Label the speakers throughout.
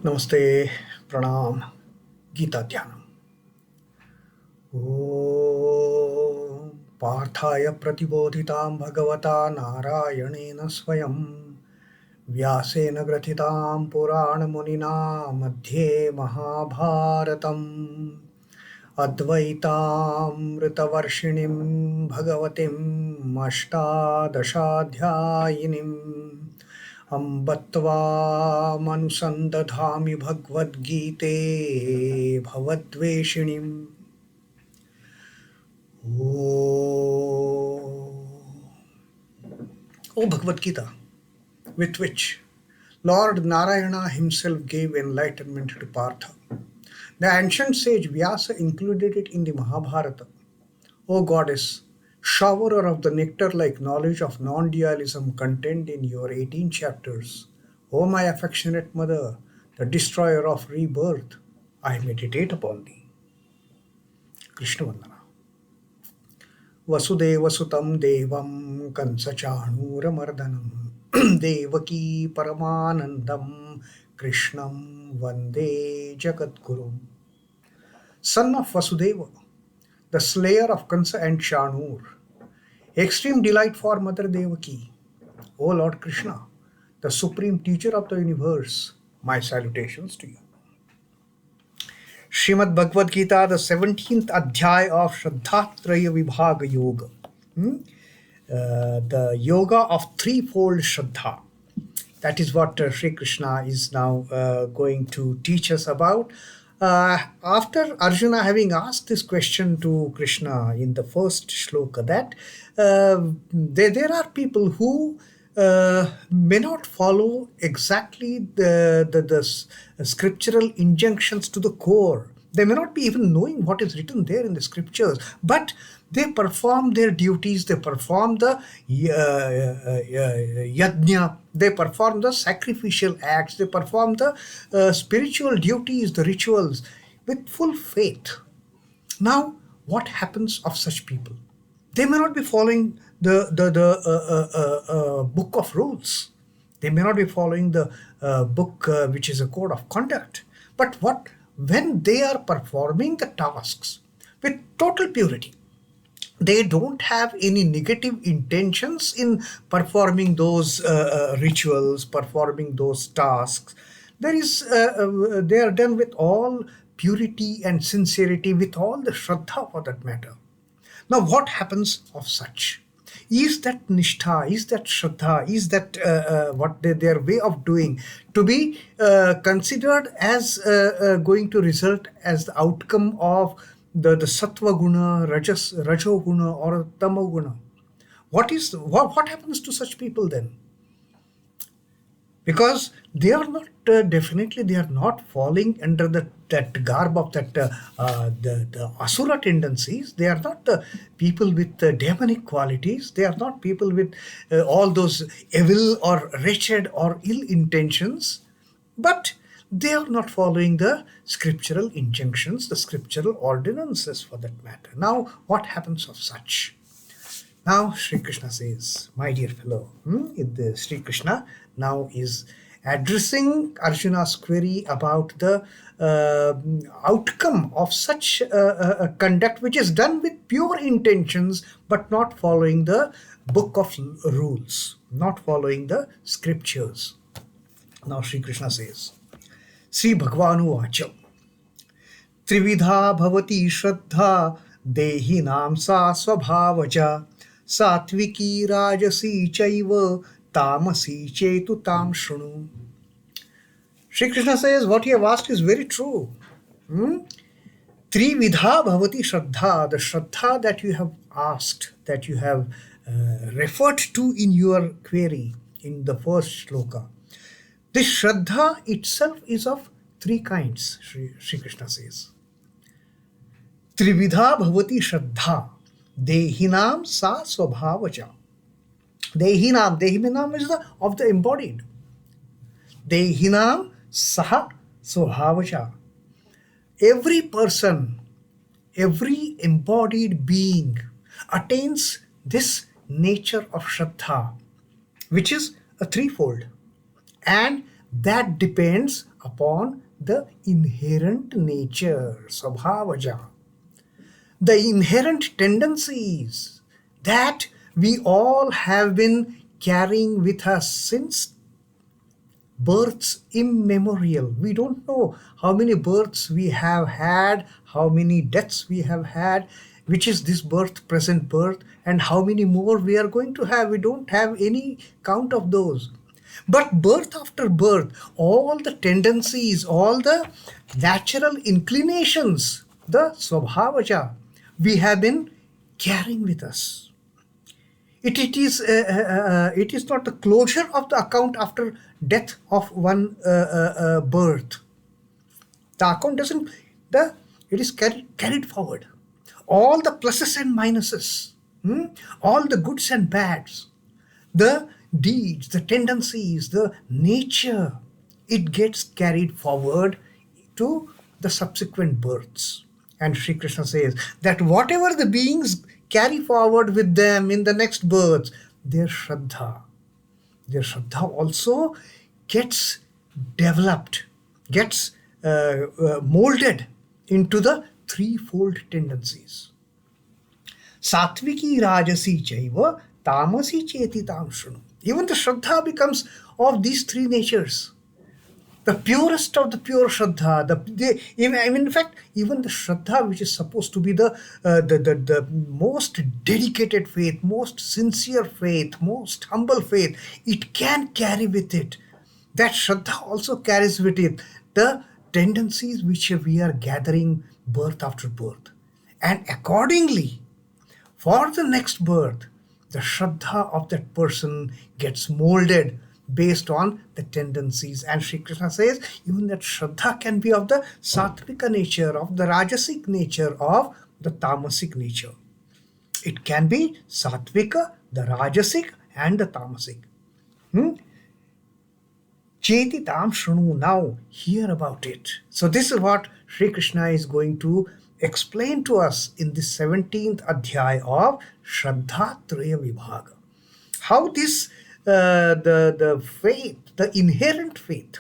Speaker 1: Namaste, Pranam, Gita Dhyanam. Om Parthaya Pratibodhitam Bhagavata Narayanena Swayam Vyasena Grathitam Purana Munina Madhye Mahabharatam Advaitam Ritavarshinim Bhagavatim Ashtadashadhyayinim Ambatva manusandadhami Bhagavad Gite Bhavadveshinim. O Bhagavad Gita, with which Lord Narayana himself gave enlightenment to Partha. The ancient sage Vyasa included it in the Mahabharata. O goddess, showerer of the nectar-like knowledge of non-dualism contained in your 18 chapters, O my affectionate mother, the destroyer of rebirth, I meditate upon thee. Krishna Vandana. Vasudeva Sutam Devam Kansachanuramardanam Devaki Paramanandam Krishnam Vande Jagadgurum. Son of Vasudeva, the slayer of Kansa and Chanur, extreme delight for Mother Devaki, O Lord Krishna, the supreme teacher of the universe, my salutations to you. Srimad Bhagavad Gita, the 17th Adhyaya of śraddhā Vibhaga Yoga, the yoga of threefold Shraddha. That is what Sri Krishna is now going to teach us about. After Arjuna having asked this question to Krishna in the first shloka, that there are people who may not follow exactly the scriptural injunctions to the core. They may not be even knowing what is written there in the scriptures, but they perform their duties, they perform the yajna, they perform the sacrificial acts, they perform the spiritual duties, the rituals with full faith. Now, what happens of such people? They may not be following the book of rules. They may not be following the book which is a code of conduct. But when they are performing the tasks with total purity, they don't have any negative intentions in performing those rituals, performing those tasks. They are done with all purity and sincerity, with all the Shraddha for that matter. Now, what happens of such? Is that nishtha, is that Shraddha, is that what their way of doing to be considered as going to result as the outcome of the sattva guna, rajo guna, or tamo guna? What happens to such people then? Because they are not definitely they are not falling under that garb of the asura tendencies. They are not the people with demonic qualities. They are not people with all those evil or wretched or ill intentions. But they are not following the scriptural injunctions, the scriptural ordinances for that matter. Now, what happens of such? Now, Sri Krishna says, my dear fellow, Sri Krishna now is addressing Arjuna's query about the outcome of such a conduct which is done with pure intentions but not following the book of rules, not following the scriptures. Now, Sri Krishna says, Srī Bhagavānuvāca trividhā bhavati śraddhā dehināṃ sa svabhāvajā sāttvikī rājasī caiva tāmasī cetutāṃ śṛṇu. Sri Krishna says, what you have asked is very true. Trividhā bhavati śraddhā, the Shraddha that you have asked, that you have referred to in your query in the first shloka. This Shraddha itself is of three kinds, Sri Krishna says. Trividhā bhavati śraddhā dehināṃ sa svabhāvajā. Dehināṃ is of the embodied. Dehināṃ saha svabhāvajā. Every person, every embodied being attains this nature of Shraddha, which is a threefold. And that depends upon the inherent nature, svabhāvajā, the inherent tendencies that we all have been carrying with us since births immemorial. We don't know how many births we have had, how many deaths we have had, which is this birth, present birth, and how many more we are going to have. We don't have any count of those. But birth after birth, all the tendencies, all the natural inclinations, the svabhāvajā, we have been carrying with us. It is not the closure of the account after death of one birth. The account doesn't, it is carried forward. All the pluses and minuses, all the goods and bads, the deeds, the tendencies, the nature, it gets carried forward to the subsequent births. And Sri Krishna says that whatever the beings carry forward with them in the next births, their śraddhā also gets developed, gets molded into the threefold tendencies. Sāttvikī, rājasī, caiva, tāmasī, ceti, śṛṇu. Even the śraddhā becomes of these three natures. The purest of the pure śraddhā. In fact, even the śraddhā, which is supposed to be the most dedicated faith, most sincere faith, most humble faith, it can carry with it. That śraddhā also carries with it the tendencies which we are gathering birth after birth. And accordingly, for the next birth, the śraddhā of that person gets molded based on the tendencies. And Sri Krishna says even that śraddhā can be of the sattvika nature, of the rājasik nature, of the tamasic nature. It can be sattvika, the rājasik, and the tamasic. Ceti tāṃ śṛṇu. Now hear about it. So this is what Sri Krishna is going to explain to us in the 17th adhyaya of Shraddha Traya Vibhaga. How this the faith, the inherent faith,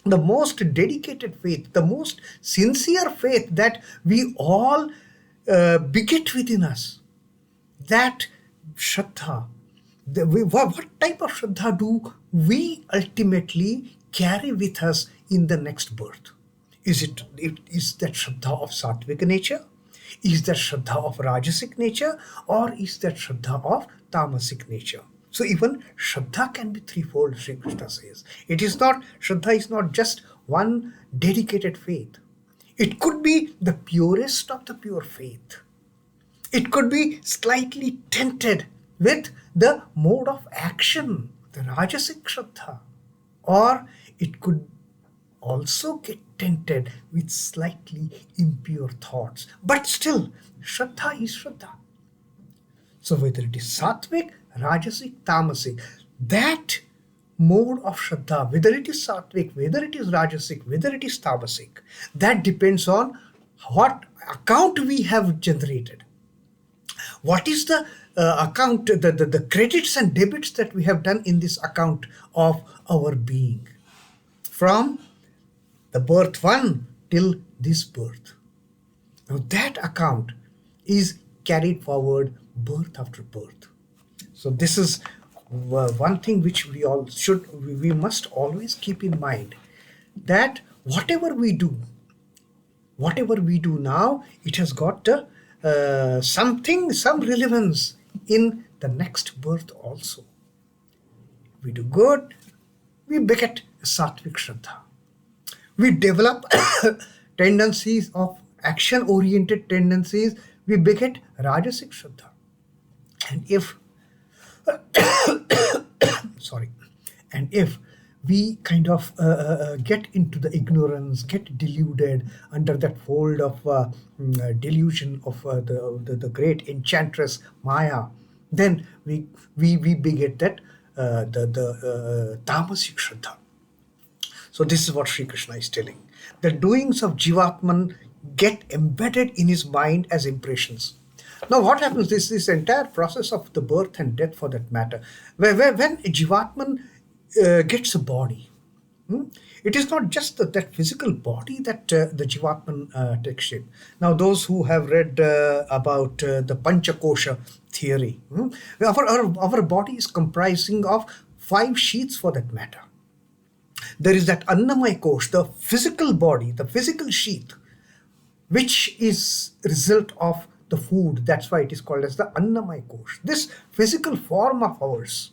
Speaker 1: the most dedicated faith, the most sincere faith that we all beget within us, that Shraddha, what type of Shraddha do we ultimately carry with us in the next birth? Is that Shraddha of sattvika nature? Is that Shraddha of rājasic nature? Or is that Shraddha of tamasic nature? So even Shraddha can be threefold, Sri Krishna says. Shraddha is not just one dedicated faith. It could be the purest of the pure faith. It could be slightly tinted with the mode of action, the rājasic Shraddha. Or it could also get tinted with slightly impure thoughts. But still, Shraddha is Shraddha. So whether it is sattvik, rājasik, tāmasik, that mode of Shraddha, whether it is sattvik, whether it is rājasik, whether it is tāmasik, that depends on what account we have generated. What is the account, the credits and debits that we have done in this account of our being from the birth one till this birth. Now that account is carried forward birth after birth. So this is one thing which we must always keep in mind, that whatever we do now, it has got some relevance in the next birth also. We do good, we beget a sattvik Shraddha. We develop tendencies of action-oriented tendencies, we beget rājasik Shraddha. And if we kind of get into the ignorance, get deluded under that fold of delusion of the great enchantress Maya, then we beget that the tāmasī Shraddha. So this is what Sri Krishna is telling. The doings of Jivatman get embedded in his mind as impressions. Now what happens, this entire process of the birth and death for that matter, when a Jivatman gets a body, It is not just that physical body that the Jivatman takes shape. Now, those who have read about the Panchakosha theory, our body is comprising of 5 sheaths for that matter. There is that Annamaya Kosh, the physical body, the physical sheath, which is result of the food. That's why it is called as the Annamaya Kosh, this physical form of ours.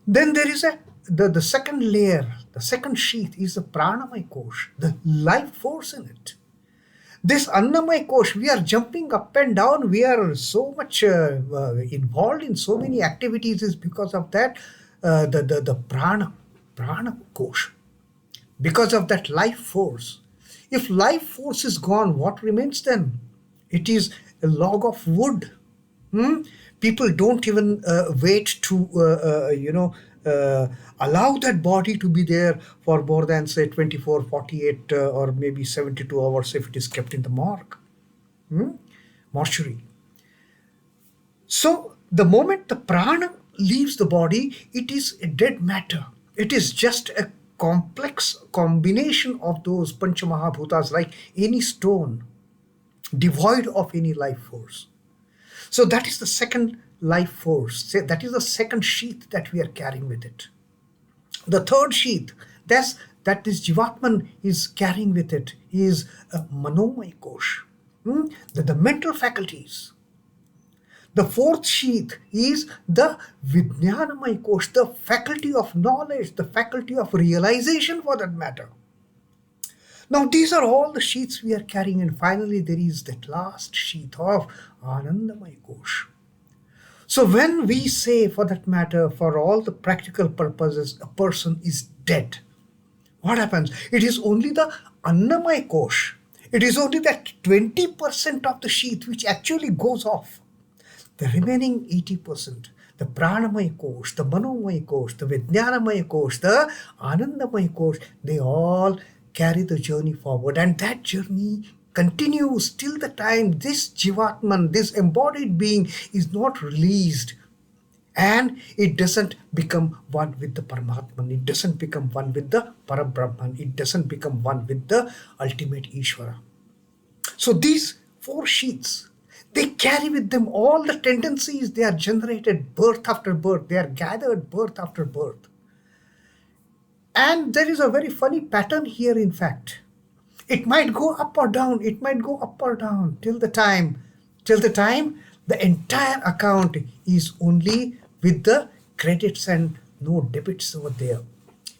Speaker 1: Then there is the second layer, the second sheath is the Pranamaya Kosh, the life force in it. This Annamaya Kosh, we are jumping up and down, we are so much involved in so many activities is because of that, the Prana Kosh, because of that life force. If life force is gone, what remains then? It is a log of wood. People don't even wait to, allow that body to be there for more than, say, 24, 48, or maybe 72 hours if it is kept in the morgue, mortuary. So the moment the prana leaves the body, it is a dead matter. It is just a complex combination of those Panchamahabhutas, like any stone, devoid of any life force. So that is the second life force. That is the second sheath that we are carrying with it. The third sheath that this Jivatman is carrying with it is Manomaya Kosh, the mental faculties. The fourth sheath is the Vijnanamaya Kosh, the faculty of knowledge, the faculty of realization for that matter. Now these are all the sheaths we are carrying, and finally there is that last sheath of Anandamaya Kosh. So when we say, for that matter, for all the practical purposes, a person is dead, what happens? It is only the Annamaya Kosh. It is only that 20% of the sheath which actually goes off. The remaining 80%, the Pranamaya Kosh, the Manomaya Kosh, the Vijnanamaya Kosh, the Anandamaya Kosh, they all carry the journey forward, and that journey continues till the time this Jivatman, this embodied being, is not released, and it doesn't become one with the Paramatman, it doesn't become one with the Parabrahman, it doesn't become one with the ultimate Ishvara. So these 4 sheaths, they carry with them all the tendencies they are generated birth after birth, they are gathered birth after birth. And there is a very funny pattern here, in fact. It might go up or down, it might go up or down till the time the entire account is only with the credits and no debits over there.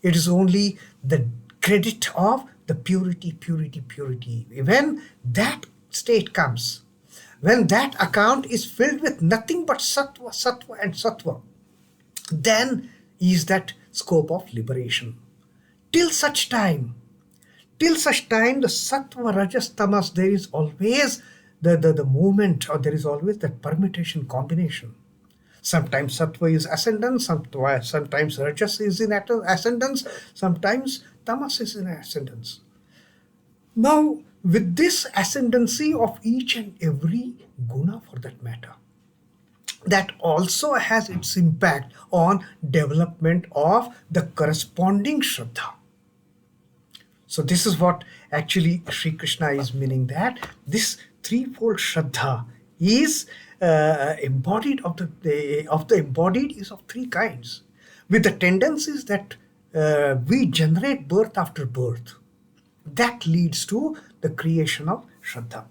Speaker 1: It is only the credit of the purity. When that state comes, when that account is filled with nothing but sattva and sattva, then is that scope of liberation. Till such time, the sattva, rajas, tamas, there is always the movement, or there is always that permutation combination. Sometimes sattva is ascendant, sometimes rajas is in ascendance, sometimes tamas is in ascendance. Now, with this ascendancy of each and every guna for that matter, that also has its impact on development of the corresponding Shraddha. So this is what actually Sri Krishna is meaning, that this threefold Shraddha is embodied of the embodied is of 3 kinds, with the tendencies that we generate birth after birth. That leads to the creation of Shraddha.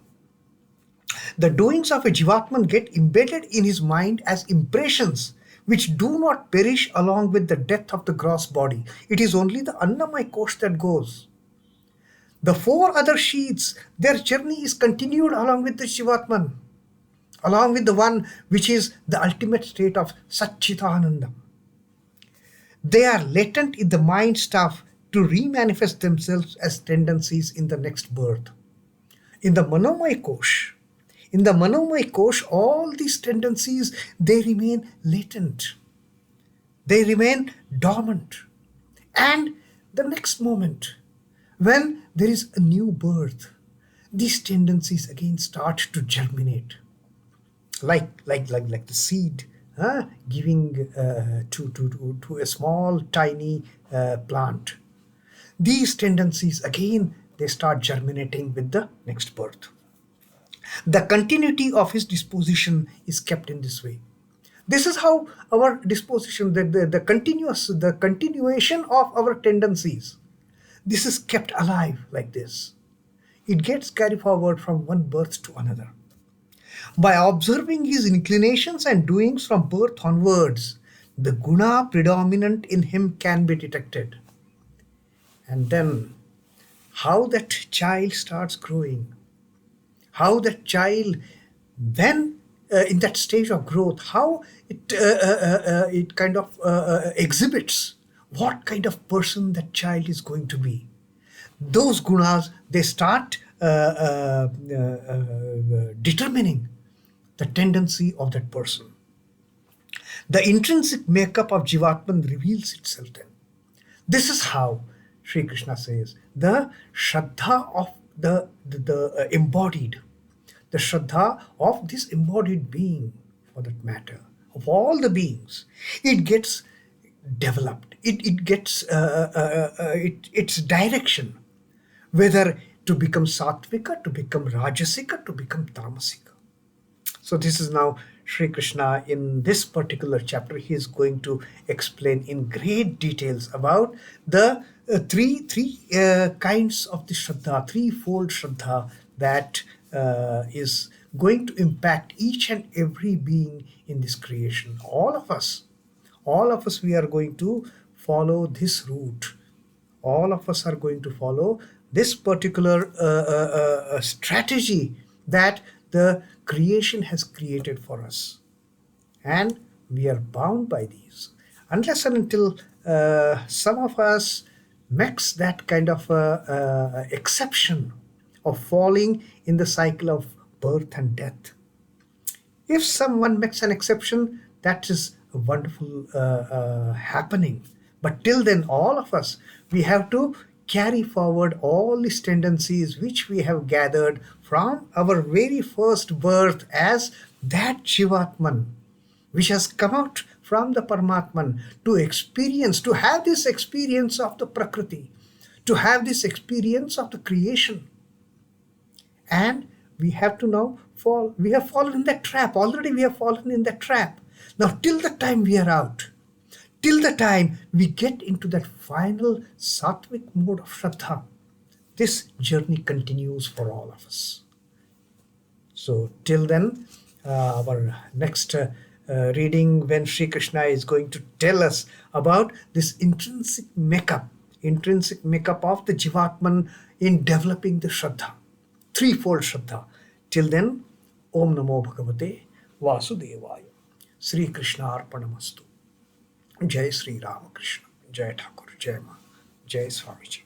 Speaker 1: The doings of a Jivatman get embedded in his mind as impressions which do not perish along with the death of the gross body. It is only the Annamaya Kosh that goes. The 4 other sheaths, their journey is continued along with the Jivatman, along with the one which is the ultimate state of Satchitananda. They are latent in the mind stuff to remanifest themselves as tendencies in the next birth. In the Manomaya Kosh, all these tendencies, they remain latent. They remain dormant. And the next moment, when there is a new birth, these tendencies again start to germinate. Like the seed giving to a small tiny plant. These tendencies again, they start germinating with the next birth. The continuity of his disposition is kept in this way. This is how our disposition, the continuation of our tendencies, this is kept alive like this. It gets carried forward from one birth to another. By observing his inclinations and doings from birth onwards, the guna predominant in him can be detected. And then how that child starts growing, how that child then in that stage of growth, how it kind of exhibits what kind of person that child is going to be. Those gunas, they start determining the tendency of that person. The intrinsic makeup of Jivatman reveals itself then. This is how Sri Krishna says the śraddhā of the embodied, the śraddhā of this embodied being, for that matter, of all the beings, it gets developed. It gets its direction, whether to become sattvika, to become rājasika, to become tāmasika. So this is now Sri Krishna in this particular chapter. He is going to explain in great details about the three kinds of the śraddhā, threefold śraddhā that is going to impact each and every being in this creation. All of us, we are going to follow this route. All of us are going to follow this particular strategy that the creation has created for us. And we are bound by these. Unless and until some of us makes that kind of exception of falling in the cycle of birth and death. If someone makes an exception, that is a wonderful happening. But till then, all of us, we have to carry forward all these tendencies which we have gathered from our very first birth as that Jivatman, which has come out from the Paramatman to experience, to have this experience of the Prakriti, to have this experience of the creation. And we have to now fall. We have fallen in that trap. Already we have fallen in that trap. Now till the time we are out, till the time we get into that final sattvic mode of Shraddha, this journey continues for all of us. So till then, our next reading, when Sri Krishna is going to tell us about this intrinsic makeup of the Jivatman in developing the Shraddha, threefold Shraddha. Till then, Om Namo Bhagavate Vasudevaya. Sri Krishna Arpanamastu. Jai Sri Ramakrishna. Jai Thakur. Jai Ma. Jai Swamiji.